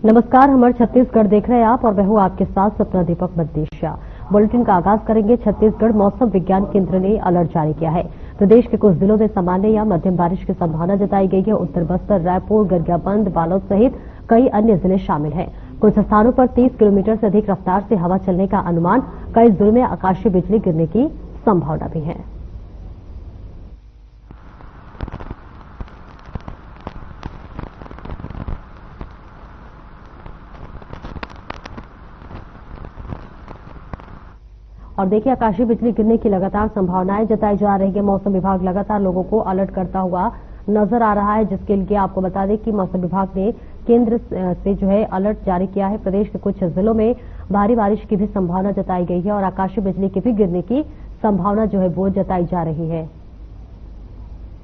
नमस्कार, हमारे छत्तीसगढ़ देख रहे हैं आप और मैं हूं आपके साथ सपना दीपक बद्देशिया। बुलेटिन का आगाज करेंगे। छत्तीसगढ़ मौसम विज्ञान केंद्र ने अलर्ट जारी किया है। प्रदेश के कुछ जिलों में सामान्य या मध्यम बारिश की संभावना जताई गई है। उत्तर बस्तर, रायपुर, गरियाबंद, बालोद सहित कई अन्य जिले शामिल हैं। कुछ स्थानों पर 30 किलोमीटर से अधिक रफ्तार से हवा चलने का अनुमान। कई जिलों में आकाशीय बिजली गिरने की संभावना भी है। और देखिए, आकाशीय बिजली गिरने की लगातार संभावनाएं जताई जा रही है। मौसम विभाग लगातार लोगों को अलर्ट करता हुआ नजर आ रहा है, जिसके लिए आपको बता दें कि मौसम विभाग ने केंद्र से जो है अलर्ट जारी किया है। प्रदेश के कुछ जिलों में भारी बारिश की भी संभावना जताई गई है और आकाशीय बिजली के भी गिरने की संभावना जो है वो जताई जा रही है।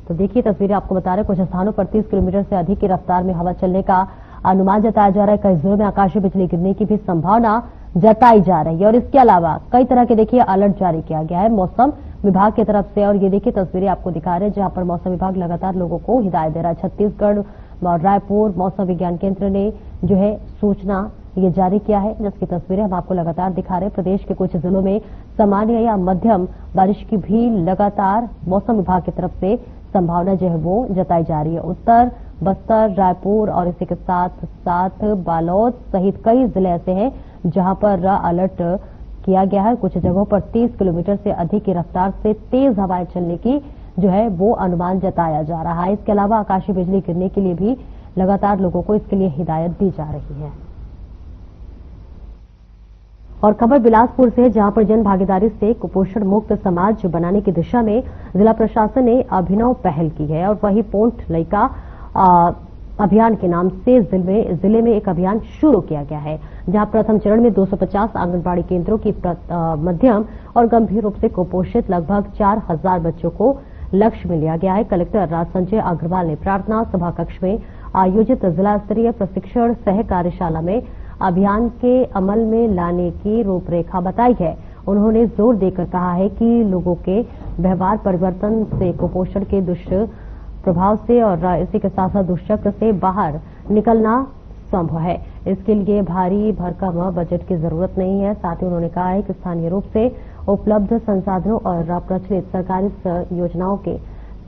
तो देखिए, तस्वीरें आपको बता रहे, कुछ स्थानों पर 30 किलोमीटर से अधिक की रफ्तार में हवा चलने का अनुमान जताया जा रहा है। कई जिलों में आकाशीय बिजली गिरने की भी संभावना जताई जा रही है और इसके अलावा कई तरह के देखिए अलर्ट जारी किया गया है मौसम विभाग की तरफ से। और ये देखिए तस्वीरें आपको दिखा रहे हैं, जहां पर मौसम विभाग लगातार लोगों को हिदायत दे रहा है। छत्तीसगढ़ और रायपुर मौसम विज्ञान केंद्र ने जो है सूचना ये जारी किया है, जिसकी तस्वीरें हम आपको लगातार दिखा रहे हैं। प्रदेश के कुछ जिलों में सामान्य या मध्यम बारिश की भी लगातार मौसम विभाग की तरफ से संभावना जो है वो जताई जा रही है। उत्तर बस्तर, रायपुर और इसी के साथ साथ बालोद सहित कई जिले ऐसे हैं जहां पर अलर्ट किया गया है। कुछ जगहों पर 30 किलोमीटर से अधिक की रफ्तार से तेज हवाएं चलने की जो है वो अनुमान जताया जा रहा है। इसके अलावा आकाशीय बिजली गिरने के लिए भी लगातार लोगों को इसके लिए हिदायत दी जा रही है। और खबर बिलासपुर से है, जहां पर जन भागीदारी से कुपोषण मुक्त समाज बनाने की दिशा में जिला प्रशासन ने अभिनव पहल की है। और वही पोंट लइका अभियान के नाम से जिले में एक अभियान शुरू किया गया है, जहां प्रथम चरण में 250 आंगनबाड़ी केंद्रों की मध्यम और गंभीर रूप से कुपोषित लगभग 4000 बच्चों को लक्ष्य में लिया गया है। कलेक्टर राज संजय अग्रवाल ने प्रार्थना सभा कक्ष में आयोजित जिला स्तरीय प्रशिक्षण सह कार्यशाला में अभियान के अमल में लाने की रूपरेखा बताई है। उन्होंने जोर देकर कहा है कि लोगों के व्यवहार परिवर्तन से कुपोषण के दुष्प्रभाव से और इसी के साथ साथ दुष्चक्र से बाहर निकलना संभव है। इसके लिए भारी भरकम बजट की जरूरत नहीं है। साथ ही उन्होंने कहा है कि स्थानीय रूप से उपलब्ध संसाधनों और प्रचलित सरकारी योजनाओं के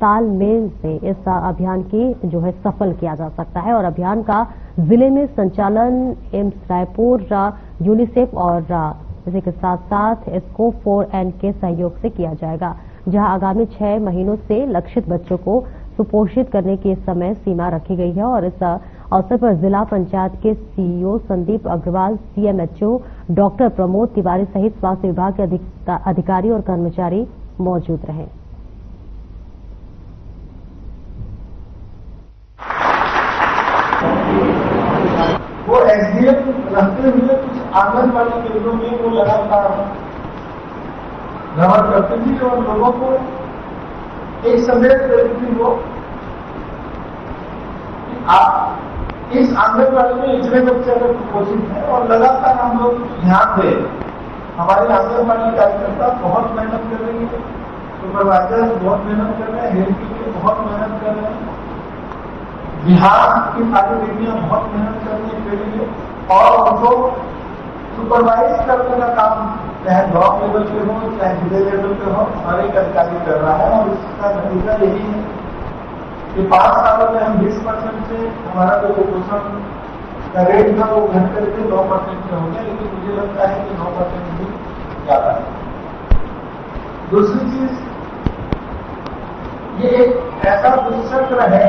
तालमेल से इस अभियान की जो है सफल किया जा सकता है। और अभियान का जिले में संचालन एम्स रायपुर, यूनिसेफ और इसी के साथ साथ स्कोप 4N के सहयोग से किया जाएगा, जहां आगामी 6 महीनों से लक्षित बच्चों को सुपोषित करने की समय सीमा रखी गई है। और इस अवसर पर जिला पंचायत के CEO Sandeep Agarwal, CMHO doctor Pramod Tiwari सहित स्वास्थ्य विभाग के अधिकारी और कर्मचारी मौजूद रहे। वो एसडीएम रखते हुए कुछ आंगनबाड़ी केंद्रों में वो लगातार भ्रमण करती थी और लोगों को एक संदेश देती थी वो आप इस आंगनबाड़ी में इतने बच्चे अगर कुपोषित हैं और लगातार हम लोग ध्यान दें। हमारे आंगनबाड़ी कार्यकर्ता बहुत मेहनत कर रही है, सुपरवाइजर बहुत मेहनत कर रहे हैं, हेल्थ के लिए बहुत मेहनत कर रहे हैं, बिहार की सारी बेटियां बहुत मेहनत कर रही है के लिए और उनको सुपरवाइज करने का काम चाहे ब्लॉक लेवल पे हो चाहे जिले लेवल पे हो हर एक अधिकारी कर रहा है। और इसका नतीजा यही है कि 5 सालों में हम 20% से हमारा जो कुपोषण का रेट था वो घट करके 9% पे हो गया, लेकिन मुझे लगता है कि 9% भी ज्यादा है। दूसरी चीज, ये एक ऐसा दुष्चक्र है,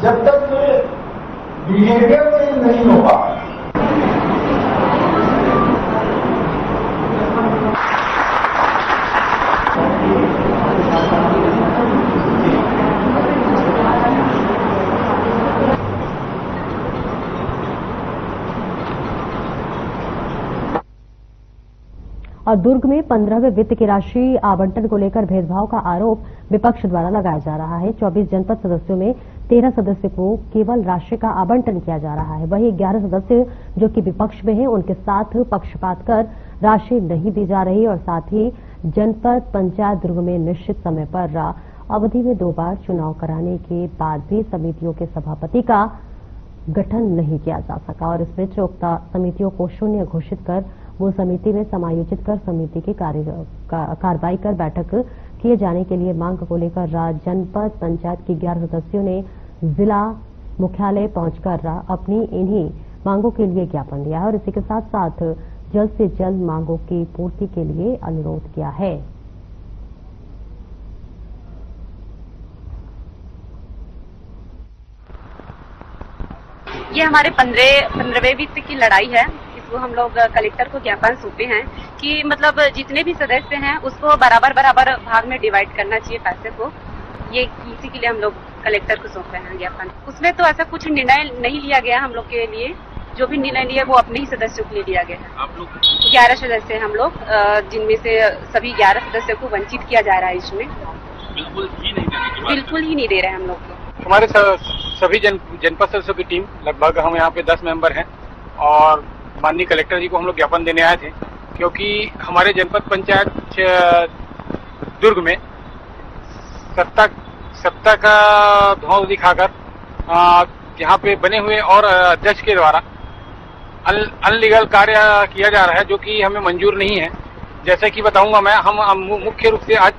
जब तक ये बिहेवियर चेंज नहीं होगा और दुर्ग में 15वें वित्त की राशि आवंटन को लेकर भेदभाव का आरोप विपक्ष द्वारा लगाया जा रहा है। 24 जनपद सदस्यों में 13 सदस्य को केवल राशि का आवंटन किया जा रहा है। वहीं 11 सदस्य जो कि विपक्ष में हैं, उनके साथ पक्षपात कर राशि नहीं दी जा रही और साथ ही जनपद पंचायत दुर्ग में निश्चित समय पर अवधि में 2 बार चुनाव कराने के बाद भी समितियों के सभापति का गठन नहीं किया जा सका और इस बीच उक्त समितियों को शून्य घोषित कर वो समिति में समायोजित कर समिति की कार्रवाई कर बैठक किए जाने के लिए मांग को लेकर जनपद पंचायत की 11 सदस्यों ने जिला मुख्यालय पहुंचकर अपनी इन्हीं मांगों के लिए ज्ञापन दिया है और इसी के साथ साथ जल्द से जल्द मांगों की पूर्ति के लिए अनुरोध किया है। ये हमारे 15वें वित्त की लड़ाई है। इसको हम लोग कलेक्टर को ज्ञापन सौंपे हैं कि मतलब जितने भी सदस्य हैं उसको बराबर भाग में डिवाइड करना चाहिए पैसे को। ये इसी के लिए हम लोग कलेक्टर को सौंपे हैं ज्ञापन। उसमें तो ऐसा कुछ निर्णय नहीं लिया गया हम लोग के लिए। जो भी निर्णय लिया वो अपने ही सदस्यों के लिए लिया गया है। आप लोग 11 सदस्य हैं हम लोग, जिनमें से सभी 11 सदस्यों को वंचित किया जा रहा है। इसमें बिल्कुल ही नहीं दे रहे हैं हम लोग को। हमारे सभी जनपद सदस्यों की टीम लगभग हम यहाँ पे 10 मेंबर हैं और माननीय कलेक्टर जी को हम लोग ज्ञापन देने आए थे क्योंकि हमारे जनपद पंचायत दुर्ग में सत्ता का धुआं दिखाकर यहाँ पे बने हुए और अध्यक्ष के द्वारा अनलीगल कार्य किया जा रहा है जो कि हमें मंजूर नहीं है। जैसे कि बताऊंगा मैं, हम मुख्य रूप से आज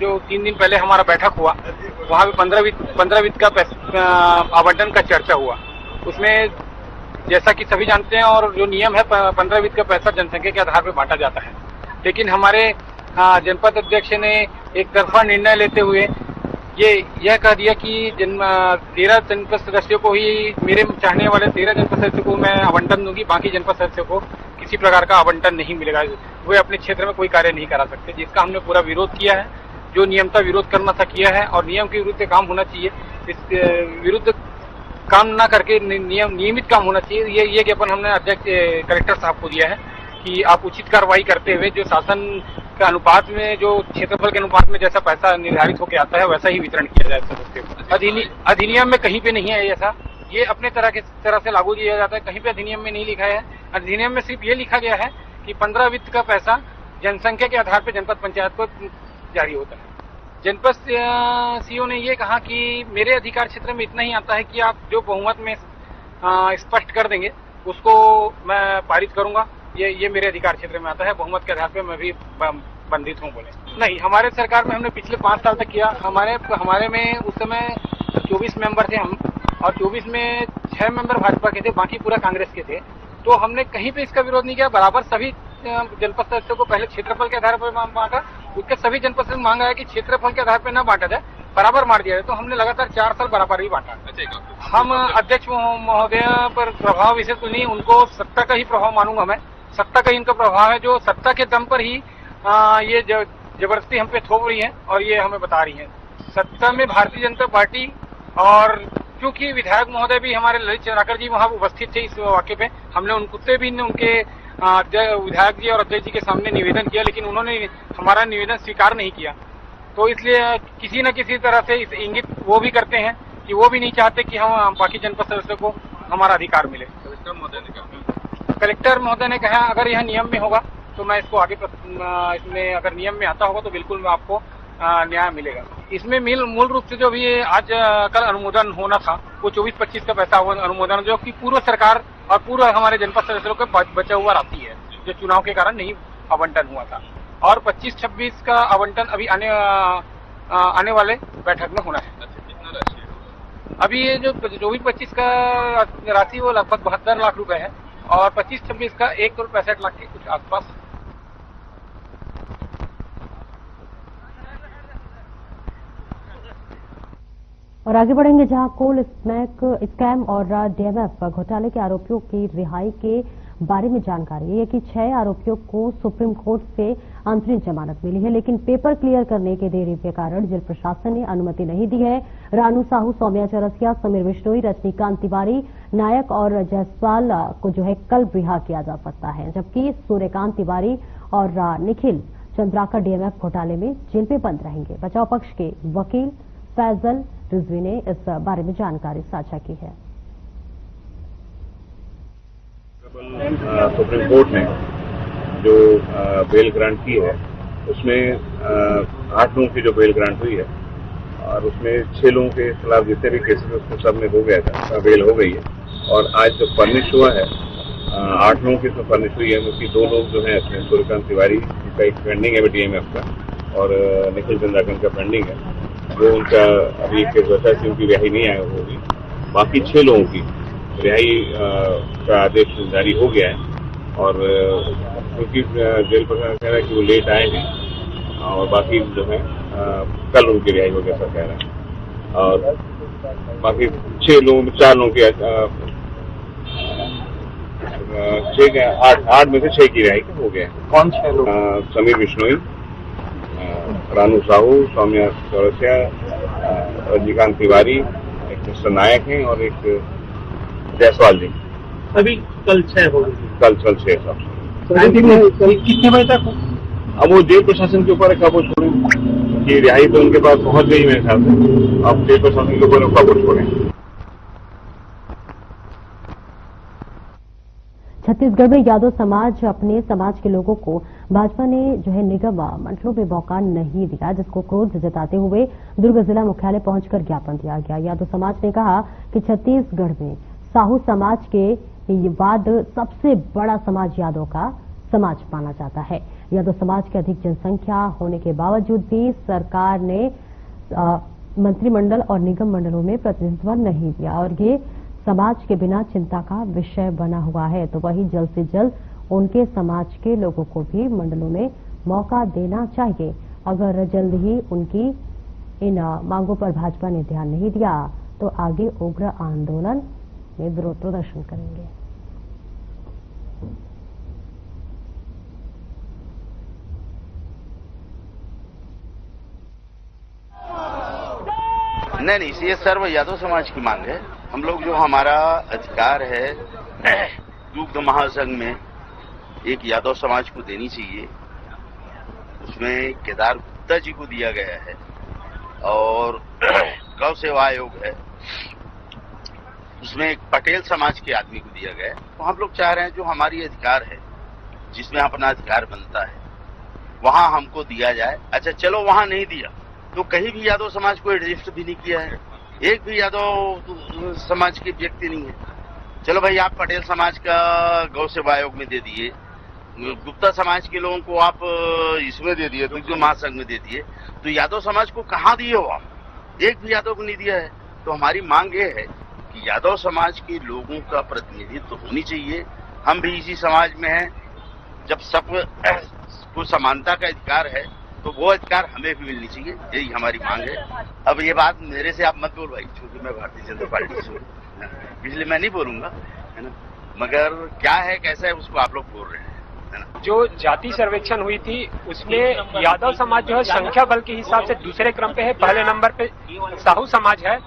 जो 3 दिन पहले हमारा बैठक हुआ वहाँ पे 15 वित्त का आवंटन का चर्चा हुआ। उसमें जैसा कि सभी जानते हैं और जो नियम है 15 वित्त का पैसा जनसंख्या के आधार पर बांटा जाता है, लेकिन हमारे जनपद अध्यक्ष ने एक तरफा निर्णय लेते हुए यह कह दिया कि 13 जनपद सदस्यों को ही, मेरे चाहने वाले 13 जनपद सदस्यों को मैं आवंटन दूंगी, बाकी जनपद सदस्यों को किसी प्रकार का आवंटन नहीं मिलेगा। वे अपने क्षेत्र में कोई कार्य नहीं करा सकते, जिसका हमने पूरा विरोध किया है। जो नियमता विरोध करना था किया है और नियम के विरुद्ध काम होना चाहिए। इस विरुद्ध काम न करके नियमित काम होना चाहिए। ये ज्ञापन हमने अध्यक्ष कलेक्टर साहब को दिया है कि आप उचित कार्रवाई करते हुए जो शासन के अनुपात में, जो क्षेत्रफल के अनुपात में जैसा पैसा निर्धारित होकर आता है वैसा ही वितरण किया जाए सदस्य को। अधिनियम में कहीं पे नहीं है ऐसा। ये अपने तरह से लागू किया जाता है। कहीं पे अधिनियम में नहीं लिखा है। अधिनियम में सिर्फ ये लिखा गया है कि 15 वित्त का पैसा जनसंख्या के आधार पर जनपद पंचायत को जारी होता है। जनपद सीओ ने ये कहा कि मेरे अधिकार क्षेत्र में इतना ही आता है कि आप जो बहुमत में स्पष्ट कर देंगे उसको मैं पारित करूंगा। ये मेरे अधिकार क्षेत्र में आता है। बहुमत के आधार पे मैं भी बंधित हूँ बोले। नहीं, हमारे सरकार में हमने पिछले 5 साल तक किया। हमारे में उस समय 24 मेंबर थे हम, और 24 में 6 मेंबर भाजपा के थे, बाकी पूरा कांग्रेस के थे। तो हमने कहीं पे इसका विरोध नहीं किया। बराबर सभी जनपद सदस्यों को पहले क्षेत्रफल के आधार पर बांटा। उसके सभी जनपद सदस्य मांगा है कि क्षेत्रफल के आधार पर न बांटा जाए, बराबर बांट दिया जाए। तो हमने लगातार 4 साल बराबर ही बांटा। हम अध्यक्ष महोदय पर प्रभाव विशेष तो नहीं, उनको सत्ता का ही प्रभाव मानूंगा मैं। सत्ता का इनका प्रभाव है, जो सत्ता के दम पर ही ये जबरदस्ती हम पे थोप रही है और ये हमें बता रही है। सत्ता में भारतीय जनता पार्टी, और क्योंकि विधायक महोदय भी हमारे ललित चंद्राकर जी वहां उपस्थित थे इस वाक्य पे, हमने उनसे भी उनके विधायक जी और अध्यक्ष जी के सामने निवेदन किया, लेकिन उन्होंने हमारा निवेदन स्वीकार नहीं किया। तो इसलिए किसी न किसी तरह से इस इंगित वो भी करते हैं कि वो भी नहीं चाहते कि हम बाकी जनपद सदस्यों को हमारा अधिकार मिले। कलेक्टर महोदय ने कहा अगर यह नियम में होगा तो मैं इसको आगे, इसमें अगर नियम में आता होगा तो बिल्कुल मैं आपको न्याय मिलेगा। इसमें मूल रूप से जो भी आज कल अनुमोदन होना था वो 24-25 का पैसा अनुमोदन, जो कि पूर्व सरकार और पूर्व हमारे जनपद सदस्यों को बचा हुआ राशि है, जो चुनाव के कारण नहीं आवंटन हुआ था। और 25-26 का आवंटन अभी आने वाले बैठक में होना है। अभी ये जो 24-25 का राशि वो लगभग 72 लाख रुपए है और 25-26 का 1 करोड़ 65 लाख के कुछ आसपास। और आगे बढ़ेंगे जहां कोल स्कैम और डीएमएफ घोटाले के आरोपियों की रिहाई के बारे में जानकारी है कि 6 आरोपियों को सुप्रीम कोर्ट से अंतरिम जमानत मिली है, लेकिन पेपर क्लियर करने के देरी के कारण जेल प्रशासन ने अनुमति नहीं दी है। रानू साहू, सौम्या चौरसिया, समीर बिश्नोई, रजनीकांत तिवारी, नायक और जायसवाल को जो है कल रिहा किया जा सकता है, जबकि सूर्यकांत तिवारी और निखिल चंद्राकर डीएमएफ घोटाले में जेल में बंद रहेंगे। बचाव पक्ष के वकील फैजल रिजवी ने इस बारे में जानकारी साझा की है। सुप्रीम कोर्ट ने जो बेल ग्रांट की है उसमें 8 लोगों की जो बेल ग्रांट हुई है और उसमें 6 लोगों के खिलाफ जितने भी केसेस उसमें सब में हो गया था, बेल हो गई है। और आज जो फर्निश हुआ है 8 लोगों की इसमें फर्निश हुई है, उनकी 2 लोग जो हैं इसमें सूर्यकांत तिवारी का एक पेंडिंग है DMF का और निखिल चंद्राकन का पेंडिंग है, वो उनका अभी केस वैसा है उनकी रिहाई नहीं आई होगी। बाकी 6 लोगों की रिहाई का आदेश जारी हो गया है और क्योंकि जेल प्रशासन कह रहा है कि वो लेट आए हैं और बाकी जो है कल उनकी रिहाई हो गया कह रहा है और बाकी 4 लोगों की 8 में से 6 की रिहाई हो गया है। कौन 6 लोग? समीर बिश्नोई, रानू साहू, सौम्या चौरसिया, रजनीकांत तिवारी, एक मिस्टर नायक हैं और एक जायसवाल जी। अभी कल 6 हो गए। कल 6 साहब। कितने बजे तक? अब वो जेल प्रशासन के ऊपर है कब वो छोड़े कि रिहाई तो उनके पास पहुंच गई मेरे ख्याल से, अब जेल प्रशासन के ऊपर कब वो छोड़े। छत्तीसगढ़ में यादव समाज अपने समाज के लोगों को भाजपा ने जो है निगम मंडलों में मौका नहीं दिया, जिसको क्रोध जताते हुए दुर्ग जिला मुख्यालय पहुंचकर ज्ञापन दिया गया। यादव समाज ने कहा कि छत्तीसगढ़ में साहू समाज के बाद सबसे बड़ा समाज यादव का समाज माना जाता है। यादव समाज की अधिक जनसंख्या होने के बावजूद भी सरकार ने मंत्रिमंडल और निगम मंडलों में प्रतिनिधित्व नहीं दिया और ये समाज के बिना चिंता का विषय बना हुआ है। तो वही जल्द से जल्द उनके समाज के लोगों को भी मंडलों में मौका देना चाहिए। अगर जल्द ही उनकी इन मांगों पर भाजपा ने ध्यान नहीं दिया तो आगे उग्र आंदोलन में विरोध प्रदर्शन करेंगे। नहीं, ये सर्व यादव समाज की मांग है। हम लोग जो हमारा अधिकार है दुग्ध महासंघ में एक यादव समाज को देनी चाहिए, उसमें केदार गुप्ता जी को दिया गया है और गौ सेवा आयोग है, उसमें एक पटेल समाज के आदमी को दिया गया है। तो हम लोग चाह रहे हैं जो हमारी अधिकार है, जिसमें अपना अधिकार बनता है, वहां हमको दिया जाए। अच्छा चलो वहां नहीं दिया तो कहीं भी यादव समाज को एडजस्ट भी नहीं किया है, एक भी यादव समाज के व्यक्ति नहीं है। चलो भाई आप पटेल समाज का गौ सेवा आयोग में दे दिए, गुप्ता समाज के लोगों को आप इसमें दे दिए, दुग्ध महासंघ में दे दिए, तो यादव समाज को कहाँ दिए हो आप? एक भी यादव को नहीं दिया है। तो हमारी मांग ये है कि यादव समाज के लोगों का प्रतिनिधित्व होनी चाहिए। हम भी इसी समाज में हैं, जब सबको समानता का अधिकार है तो वो अधिकार हमें भी मिलनी चाहिए, यही हमारी मांग है। अब ये बात मेरे से आप मत बोल भाई, क्योंकि मैं भारतीय जनता पार्टी से हूँ, इसलिए मैं नहीं बोलूंगा, है ना। मगर क्या है कैसा है उसको आप लोग बोल रहे हैं, है ना। जो जाति सर्वेक्षण हुई थी उसमें यादव समाज जो है संख्या बल के हिसाब से दूसरे क्रम पे है, पहले नंबर पे साहू समाज है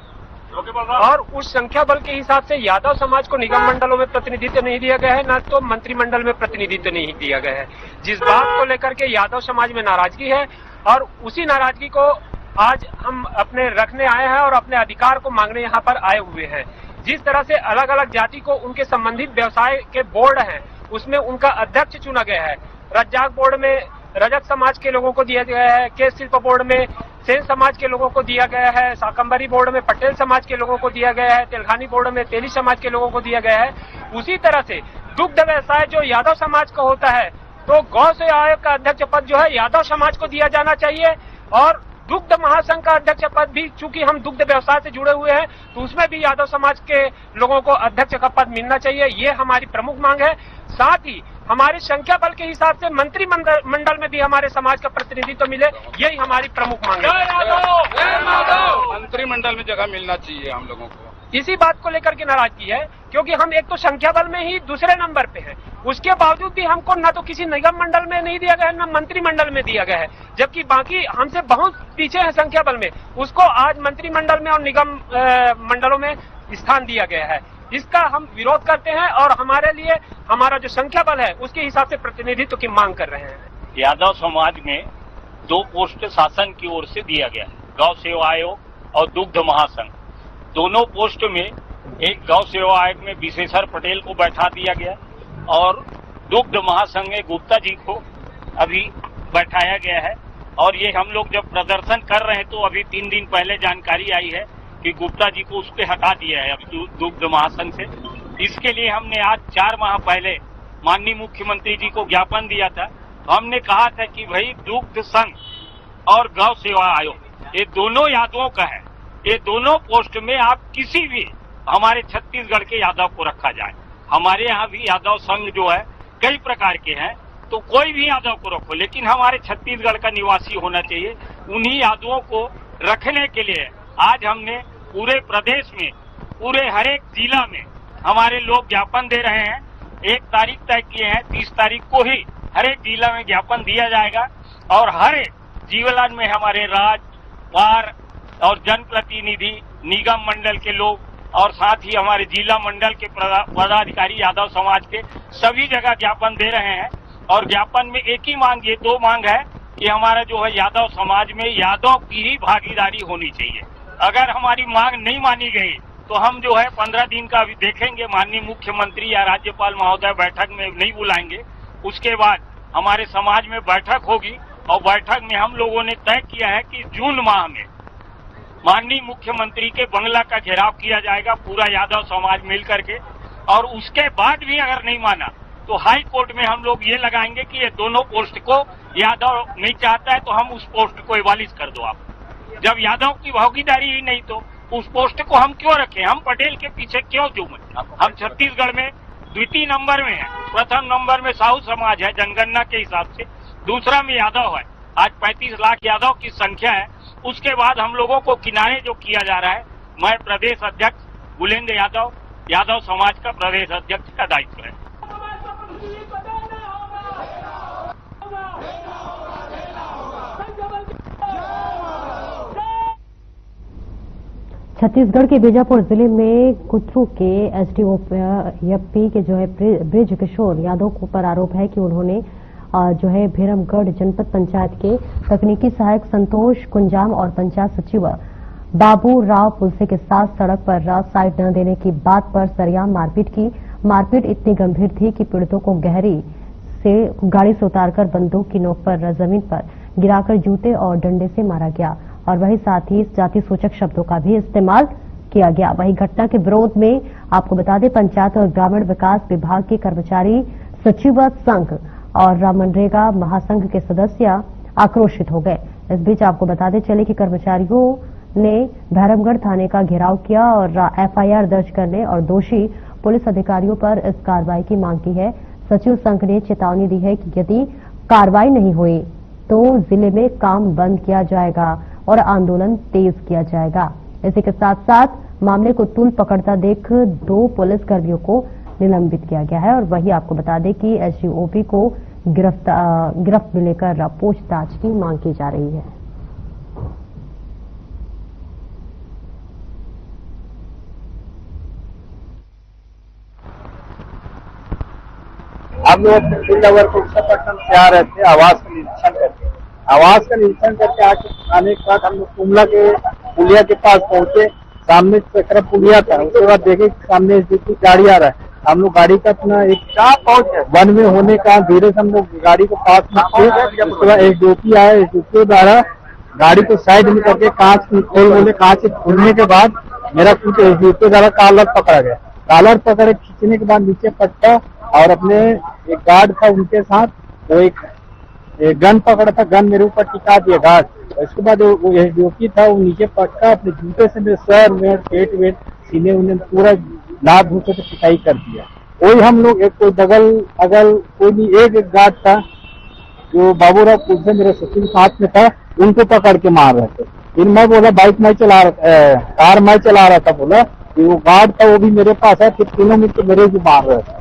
और उस संख्या बल के हिसाब से यादव समाज को निगम मंडलों में प्रतिनिधित्व नहीं दिया गया है, न तो मंत्रिमंडल में प्रतिनिधित्व नहीं दिया गया है, जिस बात को लेकर के यादव समाज में नाराजगी है और उसी नाराजगी को आज हम अपने रखने आए हैं और अपने अधिकार को मांगने यहाँ पर आए हुए हैं। जिस तरह से अलग अलग जाति को उनके संबंधित व्यवसाय के बोर्ड हैं उसमें उनका अध्यक्ष चुना गया है। रज्जाक बोर्ड में रजक समाज के लोगों को दिया गया है, केस शिल्प बोर्ड में सेन समाज के लोगों को दिया गया है, शाकंभरी बोर्ड में पटेल समाज के लोगों को दिया गया है, तेलखानी बोर्ड में तेली समाज के लोगों को दिया गया है। उसी तरह से दुग्ध व्यवसाय जो यादव समाज का होता है तो गौ सेवा आयोग का अध्यक्ष पद जो है यादव समाज को दिया जाना चाहिए और दुग्ध महासंघ का अध्यक्ष पद भी, चूंकि हम दुग्ध व्यवसाय से जुड़े हुए हैं तो उसमें भी यादव समाज के लोगों को अध्यक्ष का पद मिलना चाहिए, ये हमारी प्रमुख मांग है। साथ ही हमारी संख्या बल के हिसाब से मंत्रिमंडल में भी हमारे समाज का प्रतिनिधित्व मिले, यही हमारी प्रमुख मांग है। मंत्रिमंडल में जगह मिलना चाहिए हम लोगों को। इसी बात को लेकर के नाराजगी है क्योंकि हम एक तो संख्या बल में ही दूसरे नंबर पे हैं, उसके बावजूद भी हमको न तो किसी निगम मंडल में नहीं दिया गया है, न मंत्रिमंडल में दिया गया है, जबकि बाकी हमसे बहुत पीछे है संख्या बल में, उसको आज मंत्रिमंडल में और निगम मंडलों में स्थान दिया गया है। इसका हम विरोध करते हैं और हमारे लिए हमारा जो संख्या बल है उसके हिसाब से प्रतिनिधित्व की मांग कर रहे हैं। यादव समाज में 2 पोस्ट शासन की ओर से दिया गया है, गौ सेवा आयोग और दुग्ध महासंघ। दोनों पोस्ट में एक गौ सेवा आयोग में विशेषर पटेल को बैठा दिया गया और दुग्ध महासंघ में गुप्ता जी को अभी बैठाया गया है। और ये हम लोग जब प्रदर्शन कर रहे हैं तो अभी 3 दिन पहले जानकारी आई है कि गुप्ता जी को उसके हटा दिया है अब दुग्ध महासंघ से। इसके लिए हमने आज 4 माह पहले माननीय मुख्यमंत्री जी को ज्ञापन दिया था। तो हमने कहा था कि भाई दुग्ध संघ और गौ सेवा आयोग ये दोनों यादवों का है, ये दोनों पोस्ट में आप किसी भी हमारे छत्तीसगढ़ के यादव को रखा जाए। हमारे यहाँ भी यादव संघ जो है कई प्रकार के हैं, तो कोई भी यादव को रखो, लेकिन हमारे छत्तीसगढ़ का निवासी होना चाहिए। उन्हीं यादवों को रखने के लिए आज हमने पूरे प्रदेश में, पूरे हर एक जिला में हमारे लोग ज्ञापन दे रहे हैं। 1 तारीख तय किए हैं, 30 तारीख को ही हर एक जिला में ज्ञापन दिया जाएगा और हर एक जिला में हमारे राज्य वार और जनप्रतिनिधि, निगम मंडल के लोग और साथ ही हमारे जिला मंडल के पदाधिकारी यादव समाज के सभी जगह ज्ञापन दे रहे हैं। और ज्ञापन में एक ही मांग, ये 2 मांग है कि हमारा जो है यादव समाज में यादव की ही भागीदारी होनी चाहिए। अगर हमारी मांग नहीं मानी गई तो हम जो है 15 दिन का अभी देखेंगे, माननीय मुख्यमंत्री या राज्यपाल महोदय बैठक में नहीं बुलाएंगे। उसके बाद हमारे समाज में बैठक होगी और बैठक में हम लोगों ने तय किया है कि जून माह में माननीय मुख्यमंत्री के बंगला का घेराव किया जाएगा पूरा यादव समाज मिल करके। और उसके बाद भी अगर नहीं माना तो हाई कोर्ट में हम लोग ये लगाएंगे कि ये दोनों पोस्ट को यादव नहीं चाहता है तो हम उस पोस्ट को एबालिश कर दो। आप जब यादव की भागीदारी ही नहीं तो उस पोस्ट को हम क्यों रखें? हम पटेल के पीछे क्यों झूमें? हम छत्तीसगढ़ में द्वितीय नंबर में है, प्रथम नंबर में साहू समाज है जनगणना के हिसाब से, दूसरा में यादव है। आज 35 लाख यादव की संख्या है। उसके बाद हम लोगों को किनारे जो किया जा रहा है, मैं प्रदेश अध्यक्ष बुलेंद्र यादव, यादव समाज का प्रदेश अध्यक्ष का दायित्व है। छत्तीसगढ़ के बीजापुर जिले में कुथरू के एसडीओपी के जो है ब्रिज किशोर यादव को पर आरोप है कि उन्होंने जो है भीरमगढ़ जनपद पंचायत के तकनीकी सहायक संतोष कुंजाम और पंचायत सचिव बाबू राव पुलसे के साथ सड़क पर साइड न देने की बात पर सरेआम मारपीट की। मारपीट इतनी गंभीर थी कि पीड़ितों को गाड़ी से उतारकर बंदूक की नोक पर जमीन पर गिराकर जूते और डंडे से मारा गया और वही साथ ही जाति सूचक शब्दों का भी इस्तेमाल किया गया। वही घटना के विरोध में आपको बता दें, पंचायत और ग्रामीण विकास विभाग के कर्मचारी सचिव संघ और मनरेगा महासंघ के सदस्य आक्रोशित हो गए। इस बीच आपको बताते चले कि कर्मचारियों ने भैरमगढ़ थाने का घेराव किया और एफआईआर दर्ज करने और दोषी पुलिस अधिकारियों पर इस कार्रवाई की मांग की है। सचिव संघ ने चेतावनी दी है कि यदि कार्रवाई नहीं हुई तो जिले में काम बंद किया जाएगा और आंदोलन तेज किया जाएगा। इसी के साथ साथ मामले को तूल पकड़ता देख 2 पुलिसकर्मियों को निलंबित किया गया है और वही आपको बता दें कि एसडीओपी को गिरफ्त में लेकर पूछताछ की मांग की जा रही है। हम लोग फील्ड ओवर को विशाखापट्टनम से आ रहे थे आवास का निरीक्षण करके। आवास का निरीक्षण करके आने के बाद हम लोग कुमला के पुलिया के पास पहुंचे। सामने चक्र पुलिया था, उसके बाद देखे सामने गाड़ी आ रहा है। हम लोग गाड़ी का अपना एक वन में होने का धीरे से हम लोग गाड़ी को पास में किए। उसके बाद एक ड्यूटी आया, इस ड्यूटी द्वारा गाड़ी को साइड में करके कांच खोल बोले। कांच खोलने के बाद मेरा कुछ इस ड्यूटी द्वारा कॉलर पकड़ा गया। कॉलर पकड़े खींचने के बाद नीचे पट्टा और अपने एक गार्ड था उनके साथ वो एक गन पकड़ा था, गन मेरे ऊपर टिका दिया गार्ड। उसके बाद वो ड्यूटी था, वो नीचे पटका अपने जूते से मेरे सर में पेट वेट सीने उन्हें पूरा लाभ भूसे से पिटाई कर दिया। वही हम लोग एक कोई बगल अगल कोई भी एक गार्ड था जो बाबूराव पुलसे मेरे सचिव साथ में था, उनको पकड़ के मार रहे थे। फिर मैं बोला बाइक मैं चला रहा कार मैं चला रहा था, बोला कि वो गार्ड था वो भी मेरे पास है। फिर तीनों मिलकर मेरे भी मार रहे थे।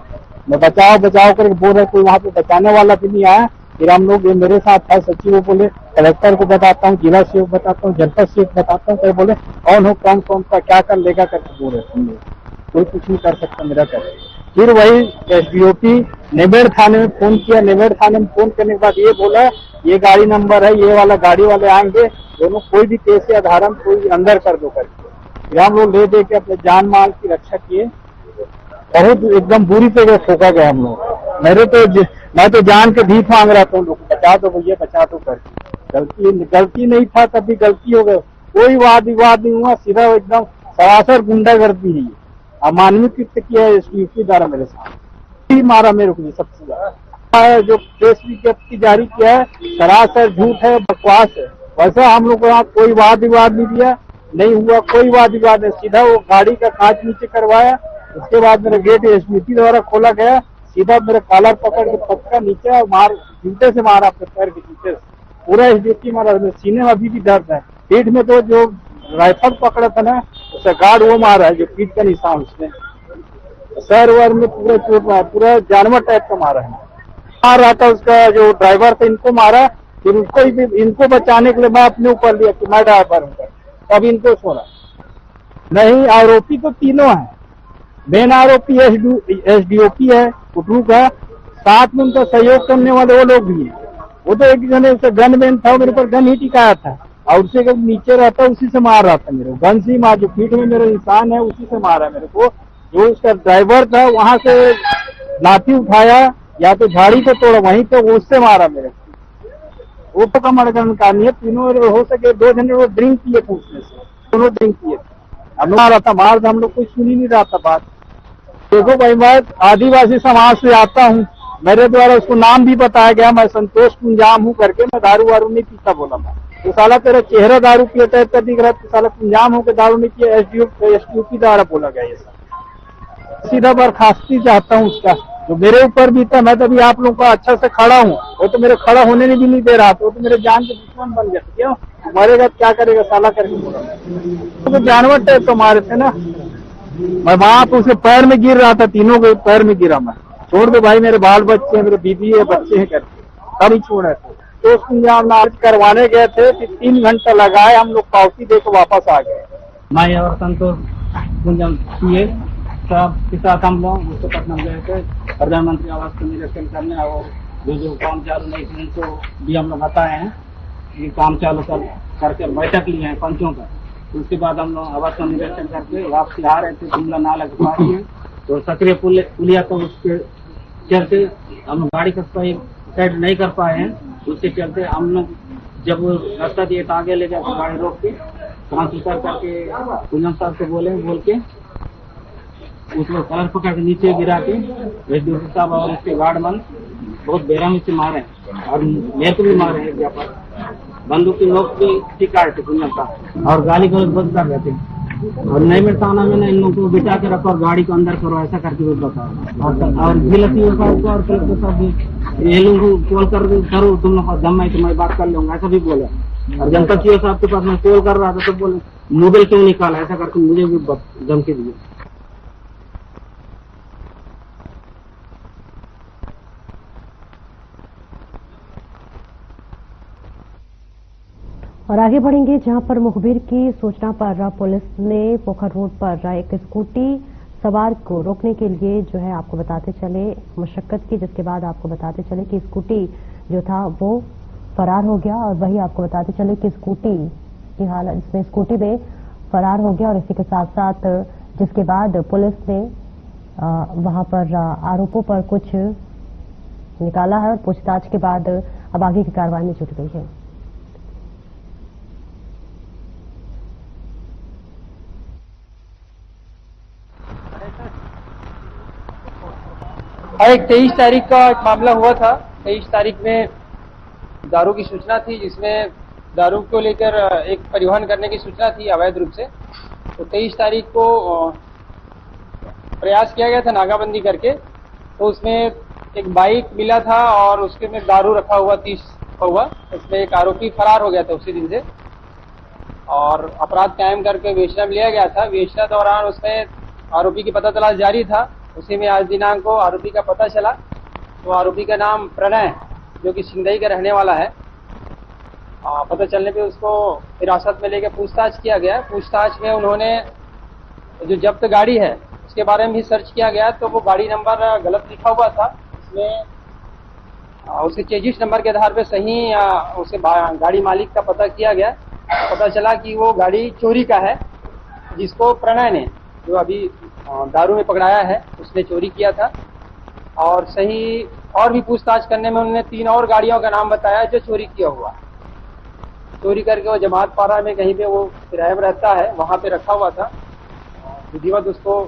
मैं बचाओ करके बोल रहे, कोई वहां पे बचाने वाला भी नहीं आया। फिर हम लोग मेरे साथ था सचिव, वो बोले कलेक्टर को बताता हूँ, जिला सेवक बताता हूँ, जनपद सेवक बताता हूँ। तो बोले कौन हो कौन का क्या कर लेगा करके बोल रहे थे। कोई कुछ नहीं कर सकता मेरा कर। फिर वही एसडीओपी नेमेड़ थाने में फोन किया। नेमेड़ थाने में फोन करने के बाद ये बोला ये गाड़ी नंबर है, ये वाला गाड़ी वाले आएंगे, दोनों कोई भी केस या धारा कोई अंदर कर दो करके। फिर हम लोग ले दे के अपने जान माल की रक्षा किए। बहुत एकदम बुरी तरह ठोका गया हम लोग। मैं तो जान के भीख मांग रहा था उन लोग, बचा दो भैया बचा दो करके। गलती नहीं था तभी गलती हो गई। कोई वाद विवाद नहीं हुआ, सीधा एकदम सरासर गुंडागर्दी है। अमानवीय कृत्य किया है एसडीओपी द्वारा मेरे साथ ही मारा मेरे को सबसे ज्यादा। जो प्रेस विज्ञप्ति जारी किया है सरासर झूठ है, बकवास है। वैसा हम लोग को यहाँ कोई वाद विवाद नहीं दिया, नहीं हुआ कोई वाद विवाद नहीं। सीधा वो गाड़ी का कांच नीचे करवाया, उसके बाद मेरा गेट एसडीओपी द्वारा खोला गया, सीधा मेरा कॉलर पकड़ के पक्का नीचे मार, जूते से मारा, अपने पैर के जूते से पूरा एसडीओपी मारा। सीने में अभी भी दर्द है, पीठ में तो जो राइफल पकड़ा था ना उसका गार्ड वो मारा है, जो पीठ का निशान उसने सर वर में पूरा चोट मारा, पूरा जानवर टाइप का मारा है। मार रहा था उसका जो ड्राइवर था, इनको मारा, फिर उसको इनको बचाने के लिए मैं अपने ऊपर लिया कि मैं ड्राइवर हूँ, तब इनको छोड़ा। नहीं, आरोपी तो तीनों है। मेन आरोपी एसडीओपी है कुटरू का, साथ में उनका सहयोग करने वाले वो लोग भी है। वो तो एक जने उसका गन मैन था, मेरे ऊपर गन ही टिकाया था और उससे नीचे रहता उसी से मार रहा था मेरे गन से ही मार, जो पीठ में मेरा इंसान है उसी से मारा मेरे को। जो उसका ड्राइवर था वहां से लाठी उठाया या तो झाड़ी को तोड़ा, वहीं पे वो उससे मारा मेरे को। वो तो कम अड़गन का नहीं है, तीनों हो सके 2 जने वो ड्रिंक किए थे, उसमें से दोनों ड्रिंक किए थे। हम लोग था मार, हम लोग कोई सुन ही नहीं रहा था बात। देखो भाई, मैं आदिवासी समाज से आता हूँ, मेरे द्वारा उसको नाम भी बताया गया, मैं संतोष कुंजाम हूँ करके, मैं दारू वारू नहीं पीता बोला मैं। तो साला तेरा चेहरा दारू पिए टाइप का दिख रहा है, तो साला कुंजाम होकर दारू नहीं पिया, एसडीओपी द्वारा बोला गया ये सब। सीधा बर्खास्ती चाहता हूँ उसका, जो मेरे ऊपर भी था। मैं तो अभी आप लोगों का अच्छा से खड़ा हूँ, वो तो मेरे खड़ा होने भी नहीं दे रहा था, वो तो मेरे जान के दुश्मन बन गया। क्यों मरेगा, क्या करेगा साला करके बोला। तो जानवर टाइप का मारे थे ना, मैं वहां पे उसके पैर में गिर रहा था, तीनों के पैर में गिरा मैं। छोड़ दो भाई, मेरे बाल बच्चे हैं, मेरे बीबी है, बच्चे हैं करके तभी छोड़ा थे। तो कुंजाम नाच करवाने गए थे, फिर 3 घंटा लगाए, हम लोग पावती देकर वापस आ गए। मैं और संतोष कुंजाम पीए साहब के साथ हम लोग विशाखापट्टनम गए थे प्रधानमंत्री आवास का निरीक्षण करने, और जो काम चालू नहीं थे उनको भी हम लोग बताए हैं कि काम चालू करके बैठक लिए हैं पंचों का। उसके बाद हम लोग आवास का निरीक्षण करके वापसी आ रहे थे जुमला नाला के पास में, तो सक्रिय पुलिया को उसके चलते हम गाड़ी का साइड नहीं कर पाए हैं। उसके चलते हम लोग जब रास्ता दिए तो आगे ले जाकर गाड़ी रोक के ट्रांसफर करके कुंजम साहब को बोल के उसको कलर पकड़ के नीचे गिरा के एसडीओपी साहब और उसके गार्डमैन बहुत बेरहमी से मारे और मेरे को भी मारे हैं। व्यापार बंदूक की नोक भी टिकाए थे कुंजम साहब, और गाली गलौज बंद कर रहे थे। और नई में थाना में इन लोगों को बिठा के रखो और गाड़ी को अंदर करो, ऐसा करके भी बताया। और गिलती और कलेक्टर साहब भी ये लोगों को कॉल कर करो, तुम लोग का दम है तो मैं बात कर लूंगा, ऐसा भी बोला। और जनता सीओ साहब के पास मैं कॉल कर रहा था तो बोले मोबाइल क्यों निकाला, ऐसा करके मुझे भी धमकी दी। और आगे बढ़ेंगे, जहां पर मुखबिर की सूचना पर पुलिस ने पोखर रोड पर एक स्कूटी सवार को रोकने के लिए जो है आपको बताते चले मशक्कत की, जिसके बाद आपको बताते चले कि स्कूटी जो था वो फरार हो गया। और वही आपको बताते चले कि स्कूटी की हालत, इसमें स्कूटी में फरार हो गया। और इसी के साथ साथ जिसके बाद पुलिस ने वहां पर आरोपों पर कुछ निकाला है और पूछताछ के बाद अब आगे की कार्रवाई में जुट गई है। एक 23 तारीख का एक मामला हुआ था। 23 तारीख में दारू की सूचना थी, जिसमें दारू को लेकर एक परिवहन करने की सूचना थी अवैध रूप से। तो 23 तारीख को प्रयास किया गया था नाकाबंदी करके, तो उसमें एक बाइक मिला था और उसके में दारू रखा हुआ 30 हुआ। उसमें एक आरोपी फरार हो गया था उसी दिन से, और अपराध कायम करके वेचना में लिया गया था। वेचना दौरान उसमें आरोपी की पता तलाश जारी था। उसी में आज दिनांक को आरोपी का पता चला। तो आरोपी का नाम प्रणय, जो कि सिंधई का रहने वाला है। पता चलने पे उसको हिरासत में लेकर पूछताछ किया गया। पूछताछ में उन्होंने जो जब्त गाड़ी है उसके बारे में भी सर्च किया गया, तो वो गाड़ी नंबर गलत लिखा हुआ था। इसमें उसके चेजिस नंबर के आधार पर सही उसे गाड़ी मालिक का पता किया गया। पता चला कि वो गाड़ी चोरी का है, जिसको प्रणय ने, जो अभी दारू में पकड़ाया है, उसने चोरी किया था। और सही और भी पूछताछ करने में उन्होंने 3 और गाड़ियों का नाम बताया जो चोरी किया हुआ। चोरी करके वो जमात पारा में कहीं पे वो किराए में रहता है, वहां पे रखा हुआ था। विधिवत उसको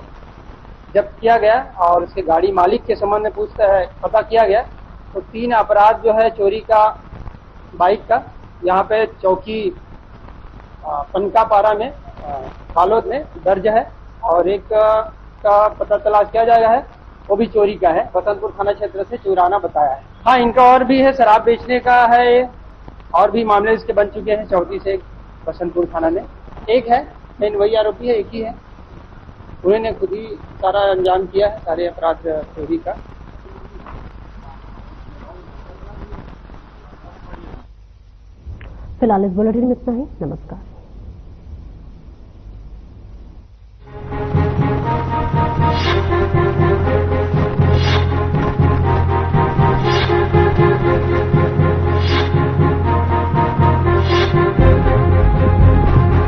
जब्त किया गया और उसके गाड़ी मालिक के संबंध में पता किया गया तो 3 अपराध जो है चोरी का बाइक का यहाँ पे चौकी पनकापारा में बालोद में दर्ज है और एक का पता तलाश किया जा रहा है, वो भी चोरी का है, बसंतपुर थाना क्षेत्र से चुराना बताया है। हाँ, इनका और भी है, शराब बेचने का है, और भी मामले इसके बन चुके हैं 34 से बसंतपुर थाना में। एक है मेन वही आरोपी है, एक ही है, उन्होंने खुद ही सारा अंजाम किया है सारे अपराध चोरी का। फिलहाल इस बुलेटिन में इतना ही। नमस्कार।